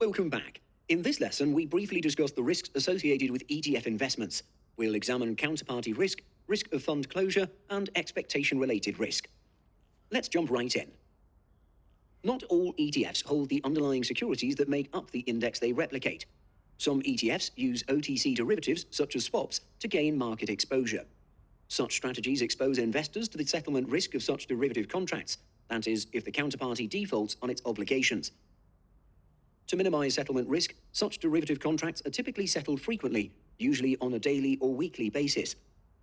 Welcome back. In this lesson, we briefly discussed the risks associated with ETF investments. We'll examine counterparty risk, risk of fund closure, and expectation-related risk. Let's jump right in. Not all ETFs hold the underlying securities that make up the index they replicate. Some ETFs use OTC derivatives, such as swaps, to gain market exposure. Such strategies expose investors to the settlement risk of such derivative contracts, that is, if the counterparty defaults on its obligations. To minimize settlement risk, such derivative contracts are typically settled frequently, usually on a daily or weekly basis.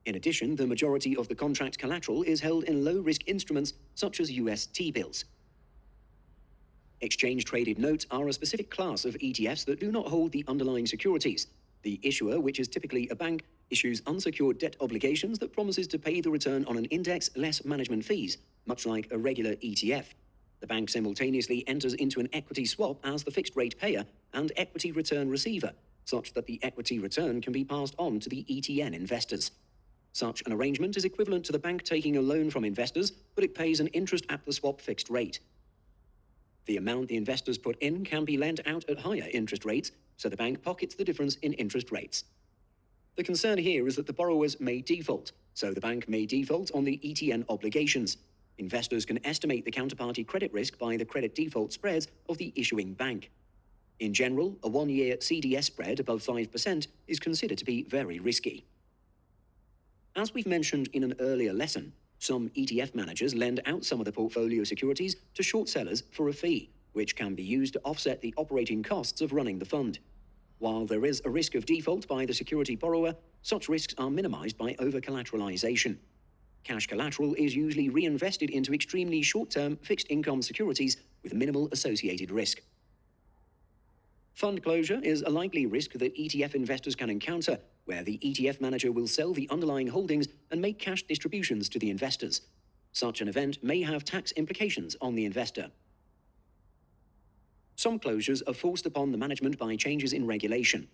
In addition, the majority of the contract collateral is held in low-risk instruments such as US T-bills. Exchange-traded notes are a specific class of ETFs that do not hold the underlying securities. The issuer, which is typically a bank, issues unsecured debt obligations that promises to pay the return on an index less management fees, much like a regular ETF. The bank simultaneously enters into an equity swap as the fixed-rate payer and equity return receiver, such that the equity return can be passed on to the ETN investors. Such an arrangement is equivalent to the bank taking a loan from investors, but it pays an interest at the swap fixed rate. The amount the investors put in can be lent out at higher interest rates, so the bank pockets the difference in interest rates. The concern here is that the borrowers may default, so the bank may default on the ETN obligations. Investors can estimate the counterparty credit risk by the credit default spreads of the issuing bank. In general, a one-year CDS spread above 5% is considered to be very risky. As we've mentioned in an earlier lesson, some ETF managers lend out some of the portfolio securities to short sellers for a fee, which can be used to offset the operating costs of running the fund. While there is a risk of default by the security borrower, such risks are minimized by over-collateralization. Cash collateral is usually reinvested into extremely short-term fixed-income securities with minimal associated risk. Fund closure is a likely risk that ETF investors can encounter, where the ETF manager will sell the underlying holdings and make cash distributions to the investors. Such an event may have tax implications on the investor. Some closures are forced upon the management by changes in regulation.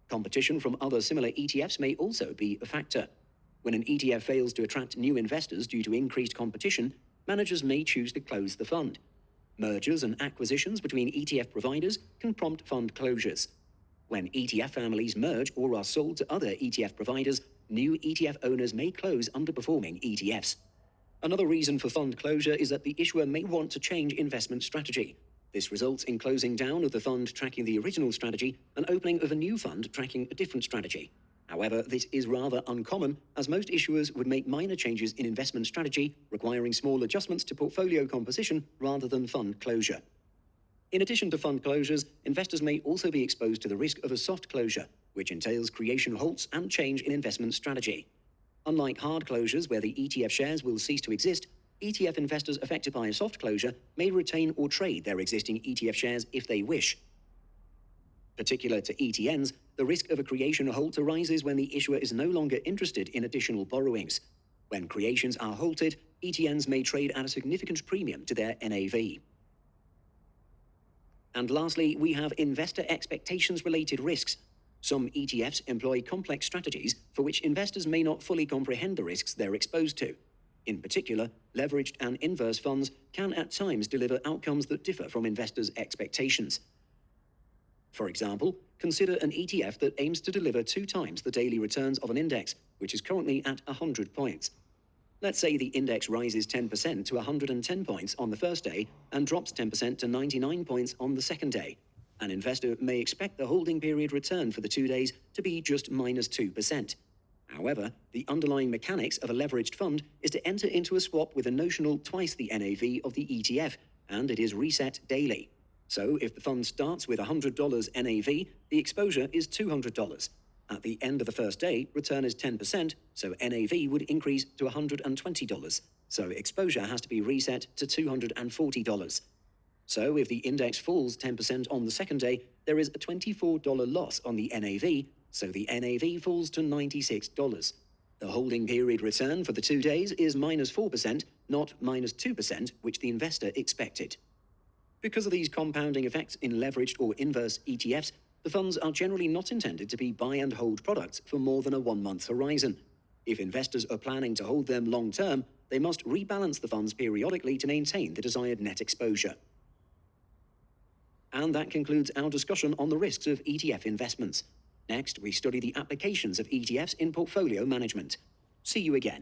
Competition from other similar ETFs may also be a factor. When an ETF fails to attract new investors due to increased competition, managers may choose to close the fund. Mergers and acquisitions between ETF providers can prompt fund closures. When ETF families merge or are sold to other ETF providers, new ETF owners may close underperforming ETFs. Another reason for fund closure is that the issuer may want to change investment strategy. This results in closing down of the fund tracking the original strategy and opening of a new fund tracking a different strategy. However, this is rather uncommon, as most issuers would make minor changes in investment strategy, requiring small adjustments to portfolio composition rather than fund closure. In addition to fund closures, investors may also be exposed to the risk of a soft closure, which entails creation halts and change in investment strategy. Unlike hard closures where the ETF shares will cease to exist, ETF investors affected by a soft closure may retain or trade their existing ETF shares if they wish. Particular to ETNs, the risk of a creation halt arises when the issuer is no longer interested in additional borrowings. When creations are halted, ETNs may trade at a significant premium to their NAV. And lastly, we have investor expectations-related risks. Some ETFs employ complex strategies for which investors may not fully comprehend the risks they're exposed to. In particular, leveraged and inverse funds can at times deliver outcomes that differ from investors' expectations. For example, consider an ETF that aims to deliver 2 times the daily returns of an index, which is currently at 100 points. Let's say the index rises 10% to 110 points on the first day and drops 10% to 99 points on the second day. An investor may expect the holding period return for the 2 days to be just -2%. However, the underlying mechanics of a leveraged fund is to enter into a swap with a notional twice the NAV of the ETF, and it is reset daily. So if the fund starts with $100 NAV, the exposure is $200. At the end of the first day, return is 10%, so NAV would increase to $120. So exposure has to be reset to $240. So if the index falls 10% on the second day, there is a $24 loss on the NAV, so the NAV falls to $96. The holding period return for the 2 days is -4%, not -2%, which the investor expected. Because of these compounding effects in leveraged or inverse ETFs, the funds are generally not intended to be buy and hold products for more than a 1-month horizon. If investors are planning to hold them long term, they must rebalance the funds periodically to maintain the desired net exposure. And that concludes our discussion on the risks of ETF investments. Next, we study the applications of ETFs in portfolio management. See you again.